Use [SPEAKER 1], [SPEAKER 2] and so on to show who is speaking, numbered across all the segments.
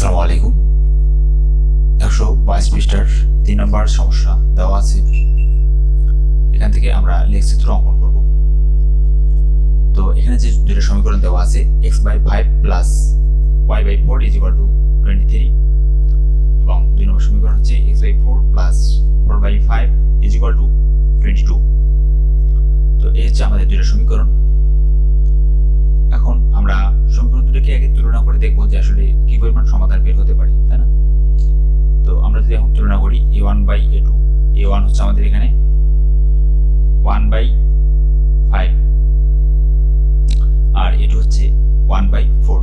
[SPEAKER 1] আসসালামু আলাইকুম। 122 পৃষ্ঠার 3 নম্বর সমস্যা দেওয়া আছে। এখান থেকে আমরা লেখচিত্র অঙ্কন করব। তো এখানে যে দুটো সমীকরণ দেওয়া আছে x/5 প্লাস y/4 = 23 এবং 2 নম্বর সমীকরণ হচ্ছে x/4 প্লাস 4/5 = 22। তো এই হচ্ছে আমাদের দুটো সমীকরণ। এখন আমরা সমীকরণ দুটোকে আগে তুলনা করে দেখব যে আসলে কি পরিমাণ সমাধান বের হতে পারে, তাই না? তো আমরা যদি এখন তুলনা করি a1/a2, a1 হচ্ছে আমাদের এখানে 1/5 আর a2 হচ্ছে 1/4।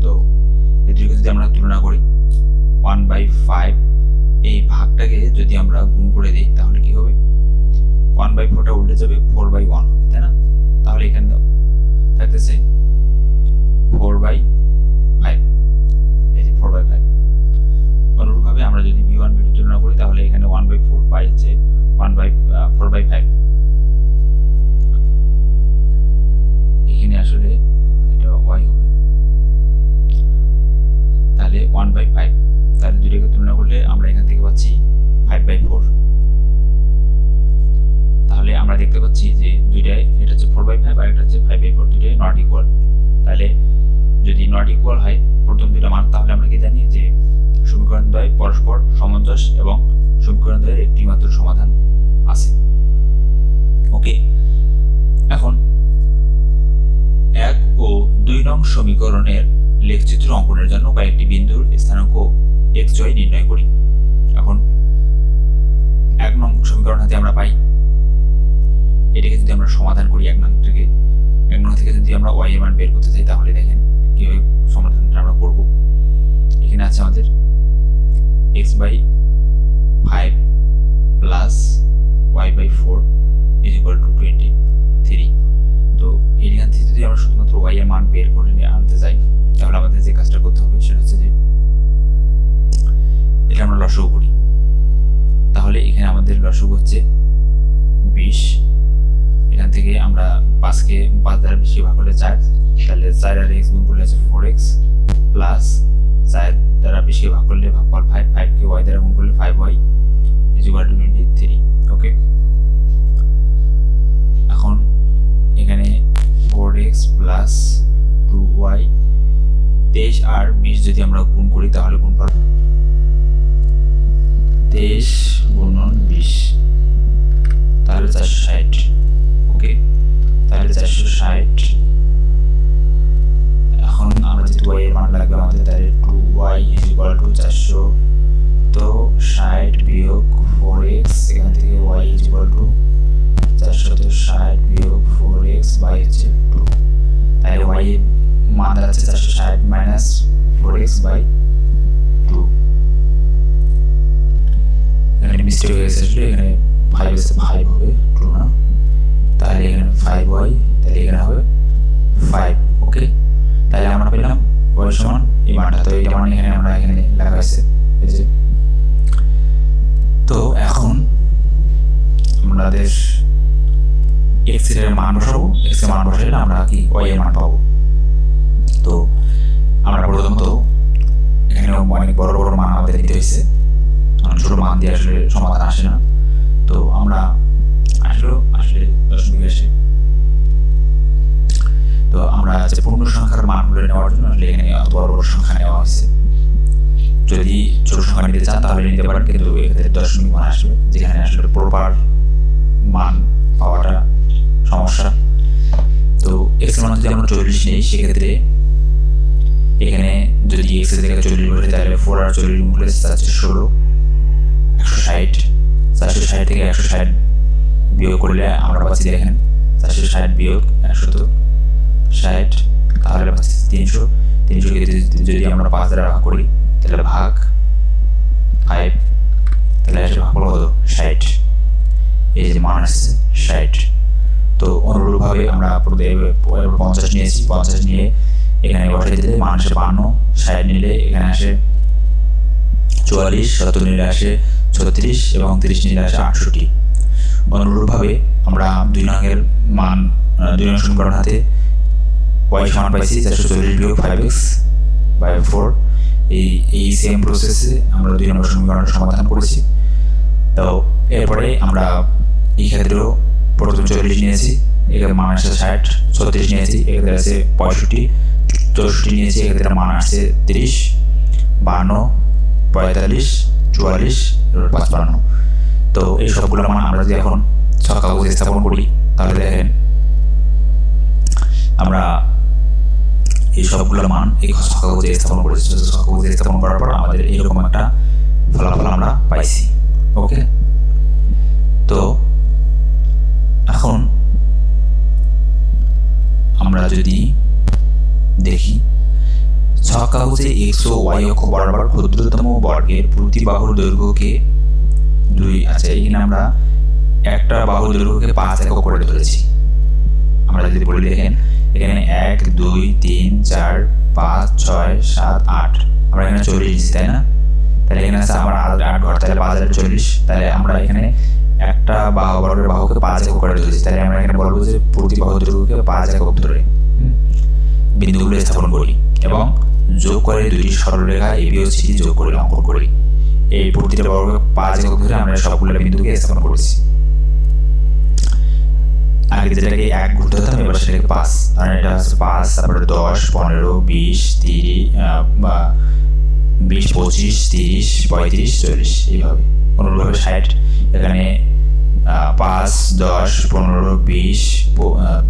[SPEAKER 1] তো এই দুটোকে যদি আমরা তুলনা করি 1/5 এই ভাগটাকে যদি আমরা গুণ করে দিই তাহলে কি হবে? 1/4টা উল্টে যাবে 4/1 হবে, তাই না? তাহলে এখানে থাকতেছে 4/5, এই যে 4/5। অনুরূপভাবে আমরা যদি b1 b2 তুলনা করি তাহলে এখানে 1/4 পাই হচ্ছে 4/5। এখানে আসলে এটা y হবে, তাহলে 1/5। তাহলে দুটোকে তুলনা করলে আমরা এখান থেকে পাচ্ছি 5/4। তাহলে আমরা দেখতে পাচ্ছি যে দুইটাই, এটা হচ্ছে 4/5 আর এটা হচ্ছে 5/4, দুইটাই নট ইকুয়াল। তাহলে যদি নট ইকুয়াল হয় প্রথম দুটো মান, তাহলে আমরা কি জানি যে সমীকরণ দ্বয় পরস্পর সমঞ্জস এবং সমীকরণ দ্বয়ের একটি মাত্র সমাধান আছে। ওকে, এখন 1 ও 2 নং সমীকরণের লেখচিত্র অঙ্কনের জন্য কয়েকটি বিন্দুর স্থানাঙ্ক xy নির্ণয় করি। এখন 1 নং সমীকরণ হাতে আমরা পাই, এটাকে যদি আমরা সমাধান করি 1 নং থেকে যদি আমরা y এর মান বের করতে চাই তাহলে দেখেন কিভাবে সমাধানটা আমরা করব। এখানে আছে আমাদের x/5 প্লাস y/4 = 23। তো এখান থেকে যদি আমরা শুধুমাত্র y এর মান বের করে আনতে চাই তাহলে আমাদের যে কাজটা করতে হবে সেটা হচ্ছে যে এটা আমরা লসাগু করি। তাহলে এখানে আমাদের লসাগু হচ্ছে 20। এখান থেকে আমরা 5কে 5 দ্বারা বেশি ভাগ করলে 4, তাহলে 4 আর x গুণ করলে আছে 4x প্লাস 4 দ্বারা বেশি ভাগ করলে ভাগফল 5, 5কে y দ্বারা গুণ করলে 5y = 23। ওকে, এখন এখানে 4x প্লাস 2y, 23 আর 20 যদি আমরা গুণ করি তাহলে গুণফল 23 গুণন 20, তাহলে 460। ওকে, তাহলে 460। এখন আমরা যেহেতু y এর মান লাগবে আমাদের, তাহলে 2y = 400। তো 60 বিয়োগ 4x, এখান থেকে y = 460 বিয়োগ 4x বাই হচ্ছে 2। তাহলে y এর মান দাঁড়াচ্ছে 460 মাইনাস 4x বাই 2। এখানে মিস্টেক হয়ে গেছে, এখানে 5 আছে 5 হবে 2 না, তাহলে এখানে 5y, তাহলে এখানে হবে 5। ওকে, তাহলে আমরা পেলাম y সমান এই মানটা। তো এটা মানে এখানে আমরা এখানে লেখা হয়েছে এই যে। তো এখন আমাদের x এর মান বসাবো, x এর মান বসালে আমরা কি y এর মান পাবো। তো আমরা প্রথমত এখানে অনেক বড় বড় মান আমাদের দিতে হয়েছে, ছোট মান দিয়ে আসলে সমাধান আসে না। তো আমরা আসলে দশমিক আসে। তো আমরা যে পূর্ণ সংখ্যার মানগুলো নেওয়ার জন্য এখানে অত বড় বড় সংখ্যা নেওয়া হয়েছে। যদি ছোট সংখ্যা নিতে চান তাহলে নিতে পারেন, কিন্তু এক্ষেত্রে দশমিক মান আসবে, যেখানে আসলে প্রপার মান পাওয়াটা সমস্যা। তো x এর মান যদি আমরা 40 নেই সেক্ষেত্রে এখানে যদি x এর জায়গায় 40 বসে তাহলে 4 আর 40 গুণ করলে 16, 160। 460 থেকে 160 বিয়োগ করলে আমরা পাচ্ছি, দেখেন 460 বিয়োগ 160, তাহলে পাচ্ছি 300। 300কে যদি আমরা 5 দ্বারা ভাগ করি তাহলে ভাগ 5, তাহলে আসলে ভাগ কত? 60। এই যে মান আসছে 60। তো অনুরূপভাবে আমরা 50 নিয়েছি, 50 নিয়ে এখানে বসাই দিলে মান আসে 52, 60 নিলে এখানে আসে 44, 70 নিলে আসে 36 এবং 30 নিলে আসে 68। অনুরূপভাবে আমরা 2 নংয়ের মান 2 নং সমীকরণ হাতে y সমান পাইছি 440 বিয়োগ 5x/4 এই সেম প্রসেসে আমরা 2 নম্বর সমীকরণের সমাধান করেছি। তো এরপরে আমরা এই ক্ষেত্রেও প্রথম 40 নিয়েছি, এখানে মান আসছে 60, 36 নিয়েছি, এখানে আছে 65, 64 নিয়েছি, এখানে মান আসছে 30, 52, 45, 44, 55। তো এই সবগুলো মান আমরা যদি এখন ছক কাগজে স্থাপন করি তাহলে দেখেন আমরা এই সবগুলো মান এই ছক কাগজে স্থাপন করেছি। ছক কাগজে স্থাপন করার পর আমাদের এরকম একটা ফলাফল আমরা পাইছি। ওকে, তো এখন আমরা যদি দেখি ছক কাগজে x ও y অক্ষ বরাবর ক্ষুদ্রতম বর্গের প্রতি বাহুর দৈর্ঘ্যকে 2, আচ্ছা এখানে আমরা একটা বাহুর দৈর্ঘ্যকে 5 একক করে ধরেছি। আমরা যদি বলি দেখেন এখানে 1 2 3 4 5 6 7 8, আমরা এখানে 40 নিচ্ছি, তাই না? তাহলে এখানে আছে আমার 8 ঘর, তাহলে 5,40। তাহলে আমরা এখানে একটা বর্গের বাহুকে 5 একক করে ধরেছি, তাহলে আমরা এখানে বলবো যে প্রতি বাহুর দৈর্ঘ্যকে 5 একক ধরে বিন্দুগুলো স্থাপন করি এবং যোগ করে 2টি সরলরেখা AB ও CD যোগ করে অঙ্কন করি। এই প্রতিটা বর্গকে 5 একক ধরে আমরা সবগুলো বিন্দুকে স্থাপন করেছি। আগে যেটাকে 1 ঘুরতে হতাম, এবার সেটাকে 5, কারণ এটা হচ্ছে 5, তারপরে 10 15 20 30 20 25 30 35 40, এইভাবে অনুরূপভাবে 60, এখানে 5 10 15 20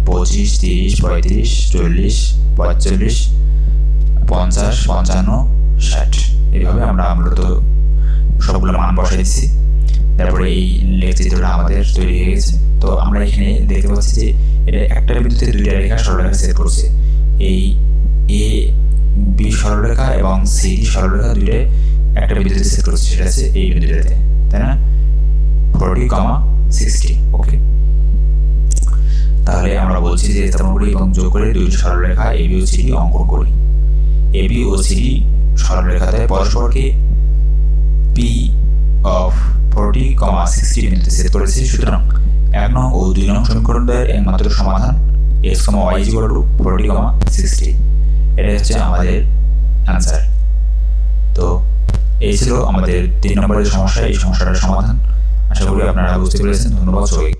[SPEAKER 1] 25 30 35 40 45 50 55 60, এইভাবে আমরা মূলত সবগুলো মান বসাই দিচ্ছি। তারপরে এই লেখচিত্রটা আমাদের তৈরি হয়ে গেছে। তো আমরা এখানে দেখতে পাচ্ছি যে এটা একটা বিন্দুতে 2টা রেখা সরলরেখা সেট করছে। এই এ বি সরলরেখা এবং সি ডি সরলরেখা 2টাই একটা বিন্দুতে সেট করছে, সেটা আছে এই বিন্দুটাতে, তাই না? 40, 60। ওকে, তাহলে আমরা বলছি যে স্থাপন করি এবং যোগ করে 2টি সরলরেখা এবি ও সিডি অঙ্কন করি। এবি ও সিডি সরলরেখাতে পরস্পরকে পি অফ 40, 60 বিন্দুতে সেট করেছি। সুতরাং 1 নং ও 2 নং সমীকরণের একমাত্র সমাধান x, y = 40, 60। এটা হচ্ছে আমাদের অ্যান্সার। তো এই ছিল আমাদের 3 নম্বরের সমস্যা, এই সমস্যাটার সমাধান। আশা করি আপনারা বুঝতে পেরেছেন। ধন্যবাদ সবাইকে।